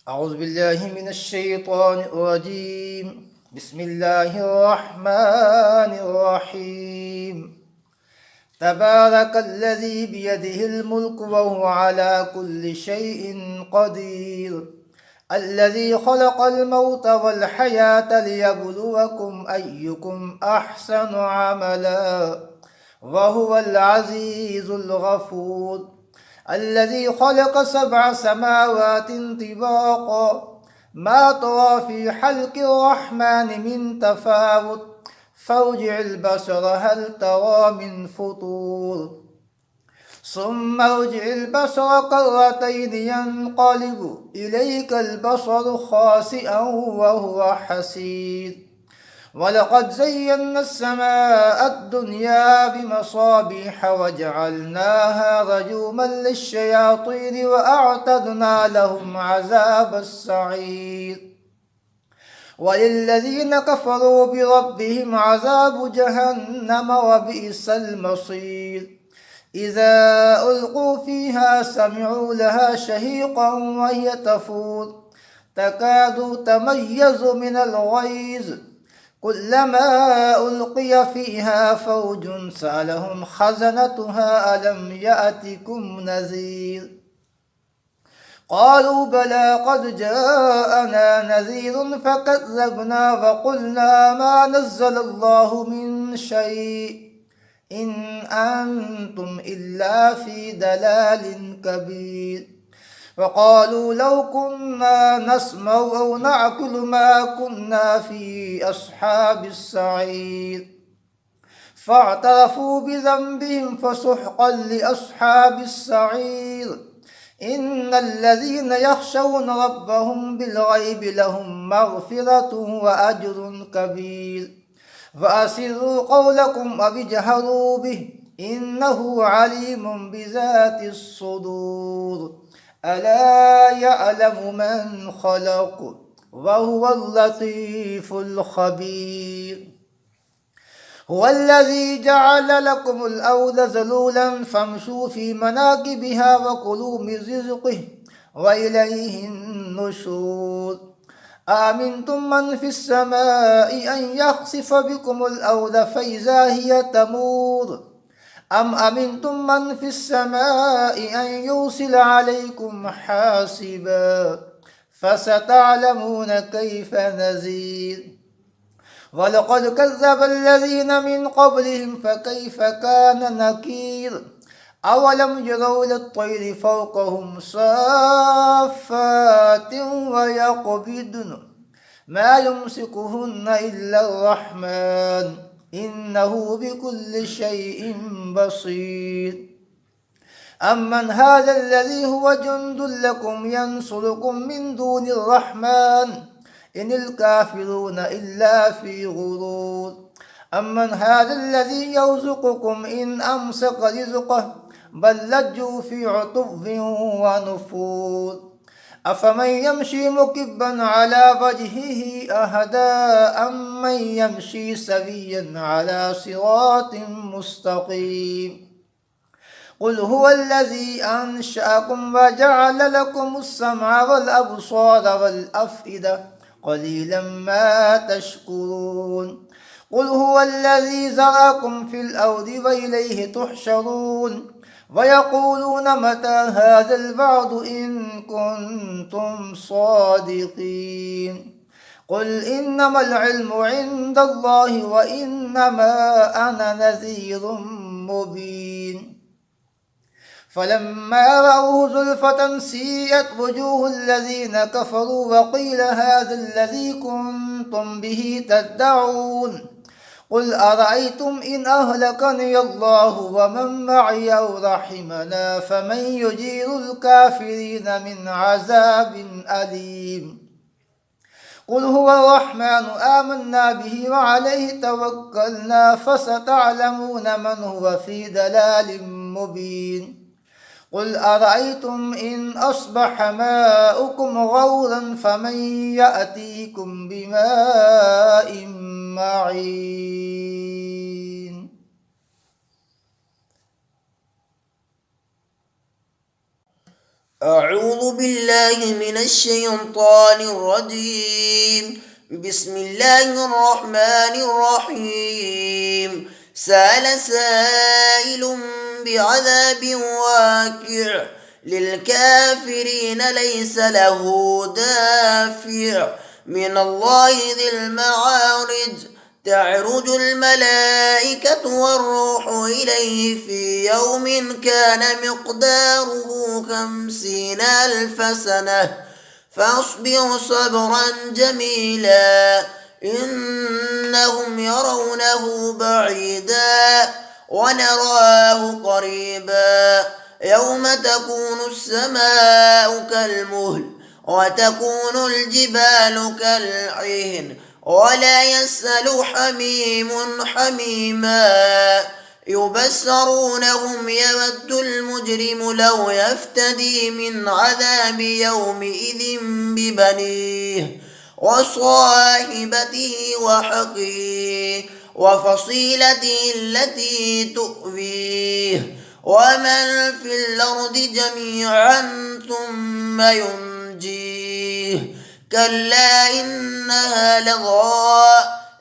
أعوذ بالله من الشيطان الرجيم. بسم الله الرحمن الرحيم. تبارك الذي بيده الملك وهو على كل شيء قدير. الذي خلق الموت والحياة ليبلوكم أيكم أحسن عملا وهو العزيز الغفور. الذي خلق 7 سماوات طباقا ما ترى في خلق الرحمن من تفاوت فارجع البصر هل ترى من فطور ثم ارجع البصر كرتين ينقلب إليك البصر خاسئا وهو حسير. ولقد زينا السماء الدنيا بمصابيح وجعلناها رجوما للشياطين وأعتدنا لهم عذاب السعير. وللذين كفروا بربهم عذاب جهنم وبئس المصير. إذا ألقوا فيها سمعوا لها شهيقا وهي تفور تكاد تميز من الغيظ كلما ألقي فيها فوج سألهم خزنتها ألم يأتكم نذير قالوا بلى قد جاءنا نذير فكذبنا وقلنا ما نزل الله من شيء إن أنتم إلا في دلال كبير. وقالوا لو كنا نسمع أو نعقل ما كنا في أصحاب السعير فاعترفوا بذنبهم فسحقا لأصحاب السعير. إن الذين يخشون ربهم بالغيب لهم مغفرة وأجر كبير. فأسروا قولكم أو اجهروا به إنه عليم بذات الصدور. ألا يعلم من خلق وهو اللطيف الخبير. هو الذي جعل لكم الأرض ذلولا فامشوا في مناكبها وكلوا من رزقه وإليه النشور. أأمنتم من في السماء أن يخسف بكم الأرض فإذا هي تمور أم أمنتم من في السماء أن يرسل عليكم حاصبا فستعلمون كيف نذير. ولقد كذب الذين من قبلهم فكيف كان نكير. أولم يروا إلى الطير فوقهم صافات ويقبضن ما يمسكهن إلا الرحمن إنه بكل شيء بصير. أمن هذا الذي هو جند لكم ينصركم من دون الرحمن إن الكافرون إلا في غرور. أمن هذا الذي يرزقكم إن أمسك رزقه بل لجوا في عتو ونفور. أفمن يمشي مكبا على وجهه أهدى أم من يمشي سويا على صراط مستقيم. قل هو الذي أنشأكم وجعل لكم السمع والأبصار والأفئدة قليلا ما تشكرون. قل هو الذي زرعكم في الأرض وإليه تحشرون. ويقولون متى هذا الوعد إن كنتم صادقين. قل إنما العلم عند الله وإنما أنا نذير مبين. فلما رأوه زلفة سيئت وجوه الذين كفروا وقيل هذا الذي كنتم به تدعون. قل أرأيتم إن أهلكني الله ومن معي أو رحمنا فمن يجير الكافرين من عذاب أليم. قل هو الرحمن آمنا به وعليه توكلنا فستعلمون من هو في دلال مبين. قل أرأيتم إن أصبح ماؤكم غورا فمن يأتيكم بماء معين. أعوذ بالله من الشيطان الرجيم. بسم الله الرحمن الرحيم. سأل سائل بعذاب واقع للكافرين ليس له دافع من الله ذي المعارج. تعرج الملائكة والروح إليه في يوم كان مقداره 50,000 سنة فاصبر صبرا جميلا إنهم يرونه بعيدا ونراه قريبا يوم تكون السماء كالمهل وتكون الجبال كالعهن ولا يسأل حميم حميما يبصرونهم يود المجرم لو يفتدي من عذاب يومئذ ببنيه وصاحبته وحقيه وفصيلته التي تؤويه ومن في الأرض جميعا ثم ينجيه كلا إنها لظى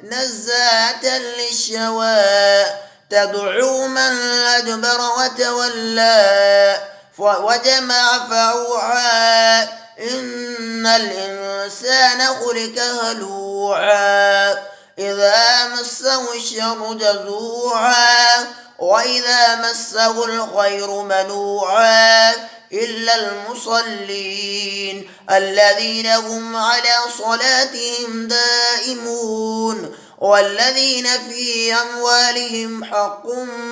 نزاعة للشوى تدعو من أدبر وتولى وجمع فأوعى إن الإنسان خلق هلوعا إذا مسه الشر جزوعا وإذا مسه الخير منوعا إلا المصلين الذين هم على صلاتهم دائمون والذين في أموالهم حق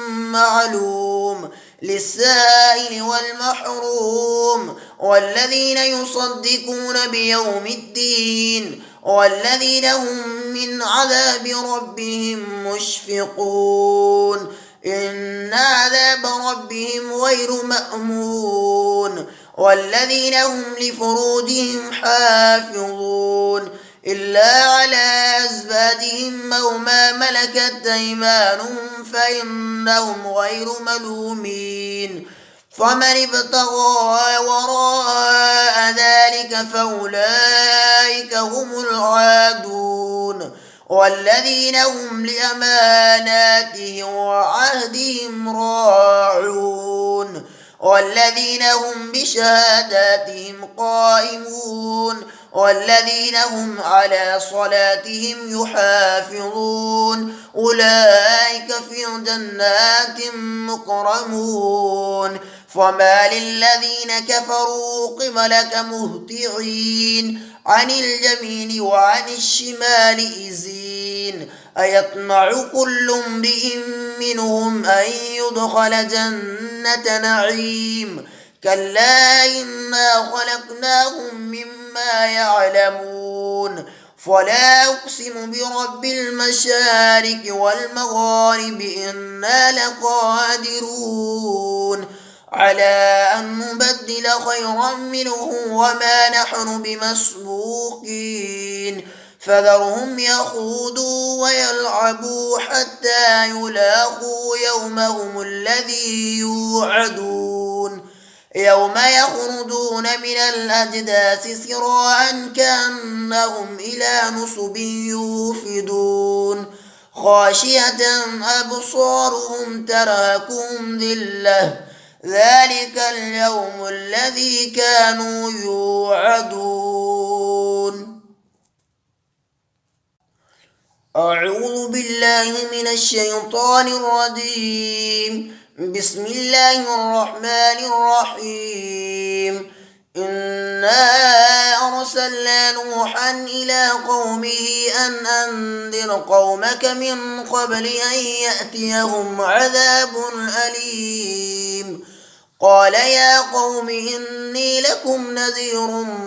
معلوم للسائل والمحروم والذين يصدقون بيوم الدين والذين هم من عذاب ربهم مشفقون إن عذاب ربهم غير مأمون والذين هم لفروجهم حافظون إلا على أزواجهم أو ما ملكت أيمانهم فإنهم غير ملومين فمن ابتغى وراء ذلك فأولئك هم العادون والذين هم لأماناتهم وعهدهم راعون والذين هم بشهاداتهم قائمون والذين هم على صلاتهم يحافظون أولئك في جنات مكرمون فما للذين كفروا قبلك مهطعين عن اليمين وعن الشمال إزين أيطمع كل امرئ منهم أن يدخل جنة نعيم كلا إنا خلقناهم مما يعلمون فلا أقسم برب المشارق والمغارب إنا لقادرون على أن نبدل خيرا منه وما نحن بمسبوقين فذرهم يخوضوا ويلعبوا حتى يلاقوا يومهم الذي يوعدون يوم يخرجون من الأجداث سراعا كأنهم إلى نصب يوفدون خاشية أبصارهم ترهقهم ذلة ذلك اليوم الذي كانوا يوعدون. أعوذ بالله من الشيطان الرجيم. بسم الله الرحمن الرحيم. إنا أرسلنا نوحا إلى قومه أن أنذر قومك من قبل أن يأتيهم عذاب أليم قال يا قوم إني لكم نذير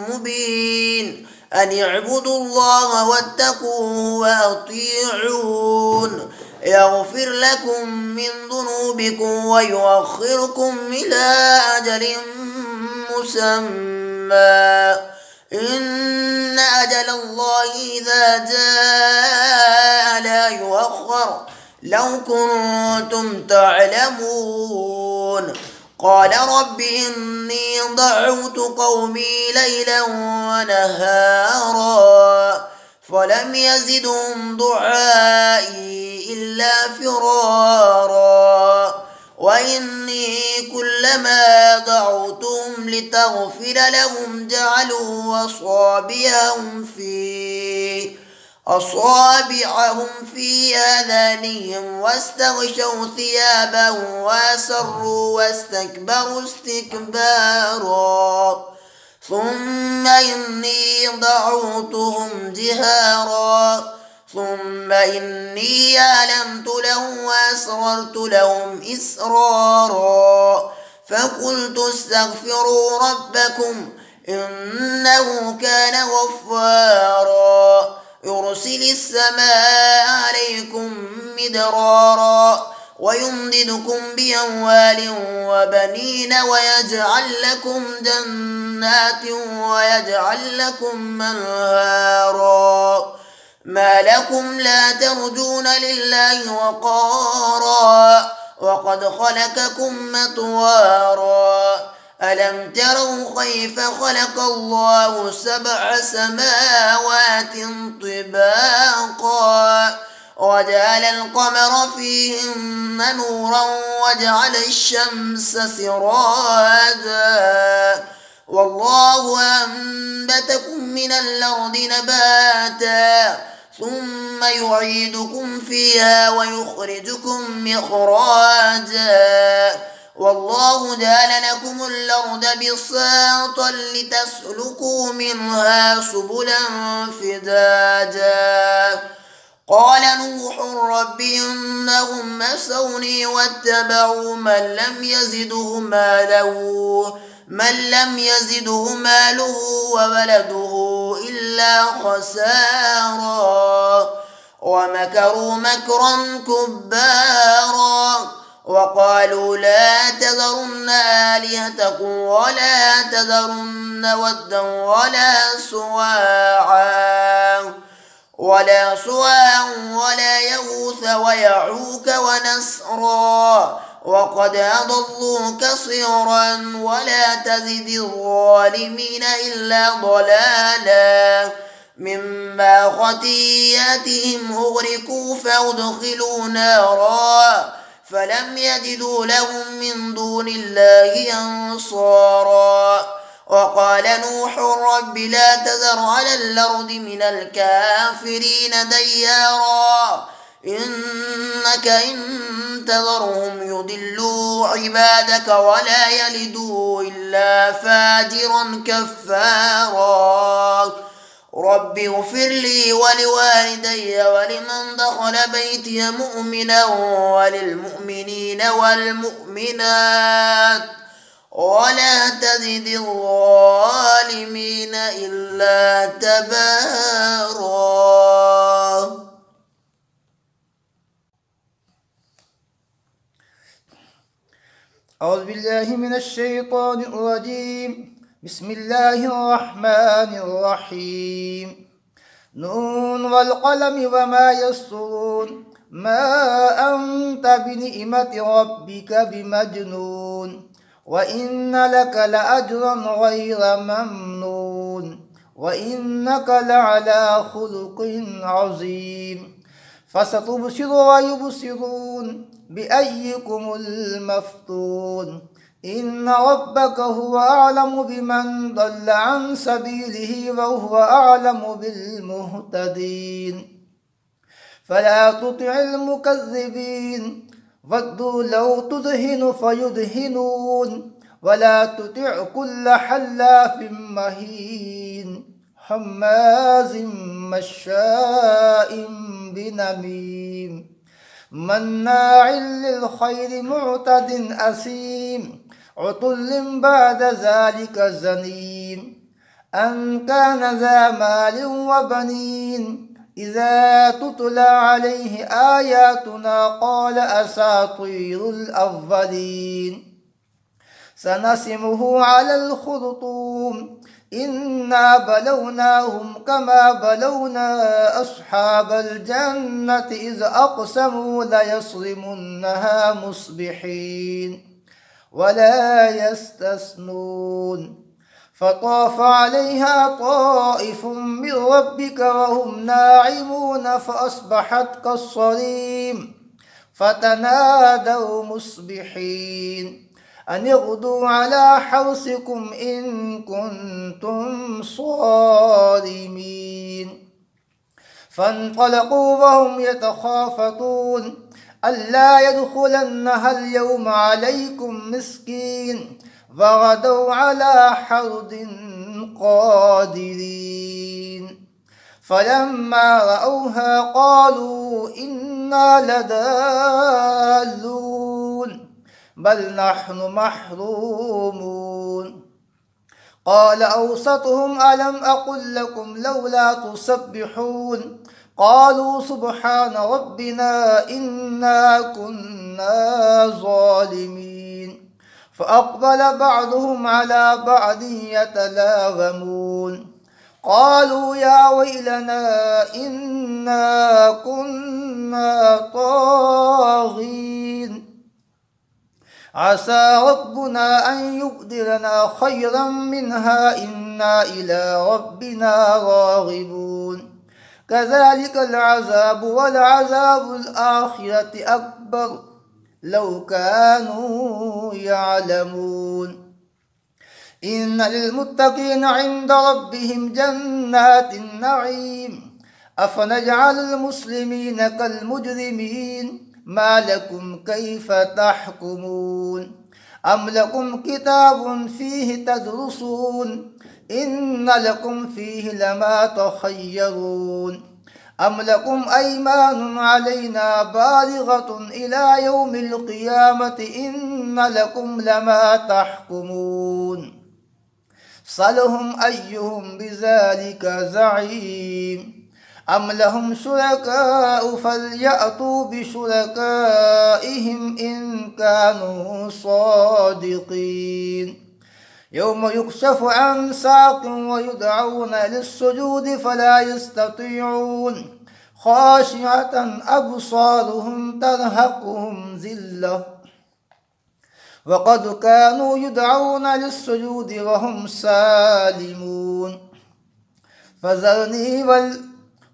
مبين أن اعبدوا الله واتقوه وأطيعون يغفر لكم من ذنوبكم ويؤخركم إلى أجل مسمى إن أجل الله إذا جاء لا يؤخر لو كنتم تعلمون قال رب إني دعوت قومي ليلا ونهارا فلم يزدهم دعائي إلا فرارا وإني كلما دعوتهم لتغفر لهم جعلوا أصابعهم في آذانهم واستغشوا ثيابهم وأسروا واستكبروا استكبارا ثم إني دعوتهم جهارا ثم إني أعلنت لهم وأسررت لهم إسرارا فقلت استغفروا ربكم إنه كان غفارا يرسل السماء عليكم مدرارا ويمددكم بأموال وبنين ويجعل لكم جنات ويجعل لكم أنهارا ما لكم لا ترجون لله وقارا وقد خلقكم أطوارا ألم تروا كيف خلق الله 7 سماوات طباقا وجعل القمر فيهن نورا وجعل الشمس سراجا والله أنبتكم من الأرض نباتا ثم يعيدكم فيها ويخرجكم إخراجا والله جعل لكم الأرض بساطا لتسلكوا منها سبلا فجاجا قال نوح رب إنهم عصوني واتبعوا من لم يزده ماله وولده إلا خسارا ومكروا مكرا كبارا وقالوا لا تذرن آلهتكم ولا تذرن ودا ولا سواعا ولا يغوث ويعوق ونسرا وقد أضلوا كثيرا ولا تزد الظالمين إلا ضلالا مما خطيئاتهم أغرقوا فأدخلوا نارا فلم يجدوا لهم من دون الله أنصارا وقال نوح رب لا تذر على الأرض من الكافرين ديارا إنك إن تذرهم يضلوا عبادك ولا يلدوا إلا فاجرا كفارا رب اغفر لي ولوالدي ولمن دخل بيتي مؤمنا وللمؤمنين والمؤمنات ولا تزد الظالمين إلا تبارا. أعوذ بالله من الشيطان الرجيم. بسم الله الرحمن الرحيم. نون والقلم وما يسطرون ما أنت بنعمة ربك بمجنون وإن لك لأجرا غير ممنون وإنك لعلى خلق عظيم. فستبصر ويبصرون بأيكم المفتون. إن ربك هو أعلم بمن ضل عن سبيله وهو أعلم بالمهتدين. فلا تطع المكذبين ودوا لو تدهن فيدهنون ولا تطع كل حلاف مهين هماز مشاء بنميم مناع للخير معتد أثيم عتل بعد ذلك زنيم أن كان ذا مال وبنين إذا تتلى عليه آياتنا قال أساطير الأولين. سنسمه على الخرطوم إنا بلوناهم كما بلونا أصحاب الجنة إذ أقسموا ليصرمنها مصبحين ولا يستثنون فطاف عليها طائف من ربك وهم ناعمون فأصبحت كالصريم فتنادوا مصبحين أن اغدوا على حرثكم إن كنتم صارمين فانطلقوا وهم يتخافتون ألا يدخلنها اليوم عليكم مسكين وغدوا على حرد قادرين فلما رأوها قالوا إنا لضالون بل نحن محرومون قال أوسطهم ألم أقل لكم لولا تسبحون قالوا سبحان ربنا إنا كنا ظالمين فأقبل بعضهم على بعض يتلاومون قالوا يا ويلنا إنا كنا طاغين عسى ربنا أن يبدلنا خيرا منها إنا إلى ربنا راغبون كذلك العذاب ولعذاب الآخرة أكبر لو كانوا يعلمون إن للمتقين عند ربهم جنات النعيم أفنجعل المسلمين كالمجرمين ما لكم كيف تحكمون أم لكم كتاب فيه تدرسون إن لكم فيه لما تخيرون أم لكم أيمان علينا بالغة إلى يوم القيامة إن لكم لما تحكمون صلهم أيهم بذلك زعيم أم لهم شركاء فليأتوا بشركائهم إن كانوا صادقين يوم يكشف عن ساق ويدعون للسجود فلا يستطيعون خاشعة أبصارهم ترهقهم ذلة وقد كانوا يدعون للسجود وهم سالمون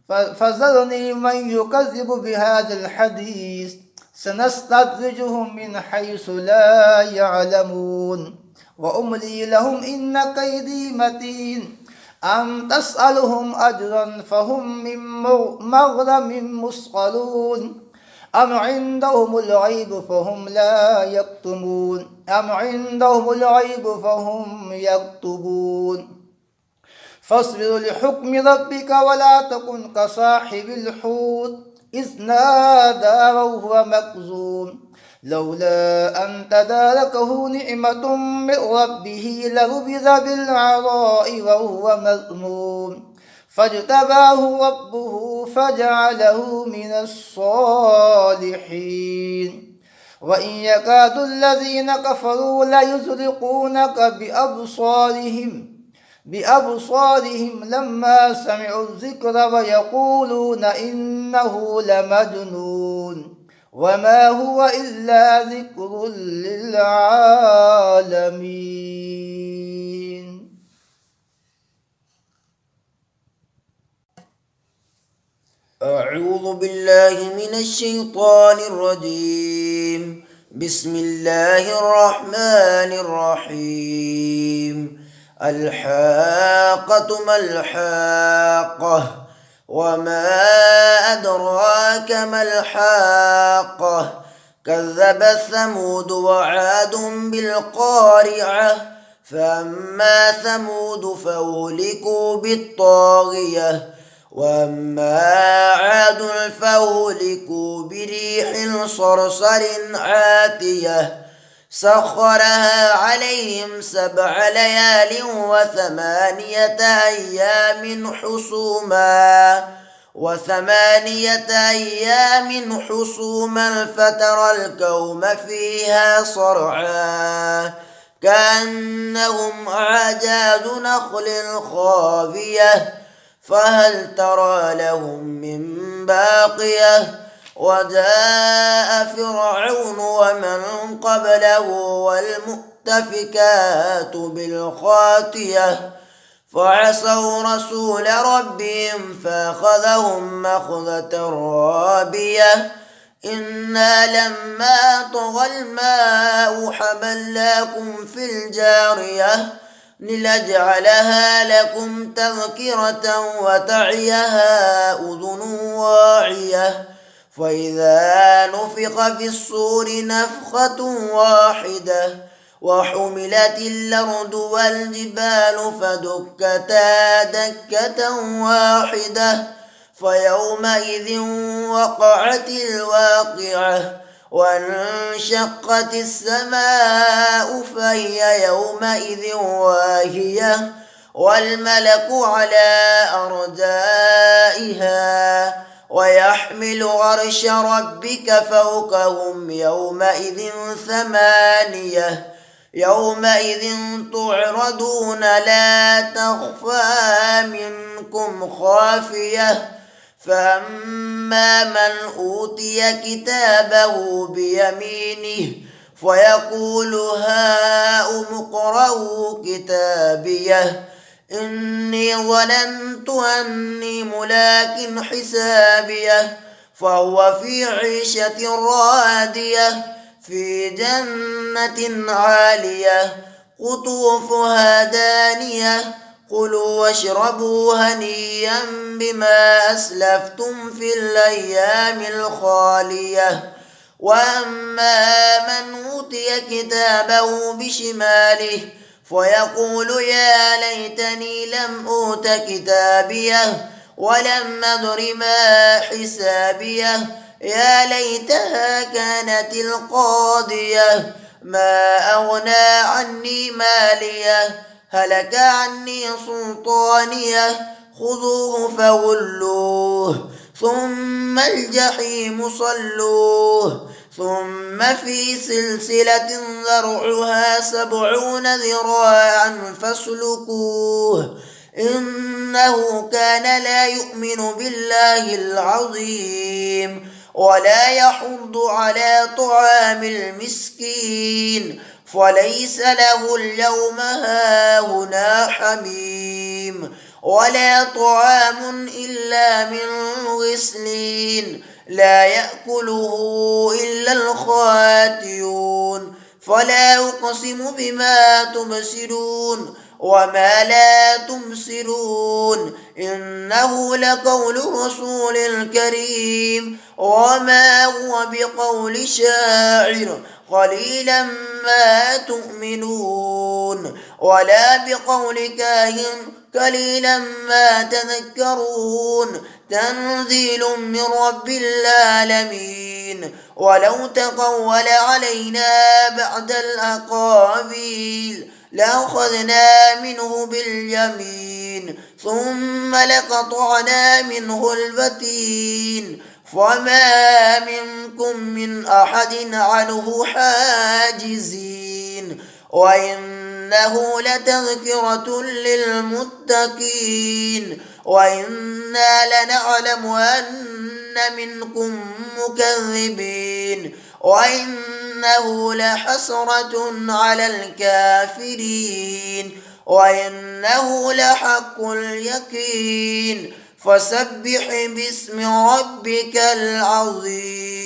فذرني من يكذب بهذا الحديث سنستدرجهم من حيث لا يعلمون وأملي لهم إن كيدي متين أم تسألهم أجرا فهم من مغرم مثقلون أم عندهم الغيب فهم لا يكتمون أم عندهم الغيب فهم يكتبون فاصبر لحكم ربك ولا تكن كصاحب الحوت إذ نادى وهو مكظوم لولا أن تداركه نعمة من ربه لنبذ بالعراء وهو مذموم فاجتباه ربه فجعله من الصالحين وإن يكاد الذين كفروا ليزلقونك بأبصارهم لما سمعوا الذكر ويقولون إنه لمجنون وما هو إلا ذكر للعالمين. أعوذ بالله من الشيطان الرجيم. بسم الله الرحمن الرحيم. الحاقة ما الحاقة وما أدراك ما الحاقة كذبت ثمود وعاد بالقارعة فأما ثمود فأهلكوا بالطاغية وأما عاد فأهلكوا بريح صرصر عاتية سخرها عليهم 7 ليال و8 أيام حسوما فترى القوم فيها صرعا كأنهم أعجاز نخل خاوية فهل ترى لهم من باقية وجاء فرعون ومن قبله والمؤتفكات بالخاطية فعصوا رسول ربهم فأخذهم أخذة رابية إنا لما طغى الماء حملناكم في الجارية لنجعلها لكم تذكرة وتعيها أذن واعية فإذا نفخ في الصور نفخة واحدة وحملت الأرض والجبال فدكتا دكة واحدة فيومئذ وقعت الواقعة وانشقت السماء فهي يومئذ واهية والملك على أرجائها ويحمل عرش ربك فوقهم يومئذ ثمانية يومئذ تعرضون لا تخفى منكم خافية فأما من أوتي كتابه بيمينه فيقول هاؤم اقرءوا كتابيه إني ظننت أني ملاك حسابيه فهو في عيشة راضية في جنة عالية قطوفها دانية كلوا واشربوا هنيئا بما أسلفتم في الأيام الخالية وأما من أوتي كتابه بشماله فيقول يا ليتني لم أوت كتابيه ولم أدر ما حسابيه يا ليتها كانت القاضية ما أغنى عني ماليه هلك عني سلطانيه خذوه فغلوه ثم الجحيم صلوه ثم في سلسلة ذرعها 70 ذراعا فاسلكوه إنه كان لا يؤمن بالله العظيم ولا يحض على طعام المسكين فليس له اليوم هاهنا حميم ولا طعام إلا من غسلين لا يأكله إلا الخاطئون فلا أقسم بما تبصرون وما لا تبصرون إنه لقول رسول كريم وما هو بقول شاعر قليلا ما تؤمنون ولا بقول كاهن قليلا ما تذكرون تنزيل من رب العالمين ولو تقول علينا بعد الأقاويل لأخذنا منه باليمين ثم لقطعنا منه الوتين فما منكم من أحد عنه حاجزين وإنه لتذكرة للمتقين وإنا لنعلم أن منكم مكذبين وإنه لحسرة على الكافرين وإنه لحق اليقين فسبح باسم ربك العظيم.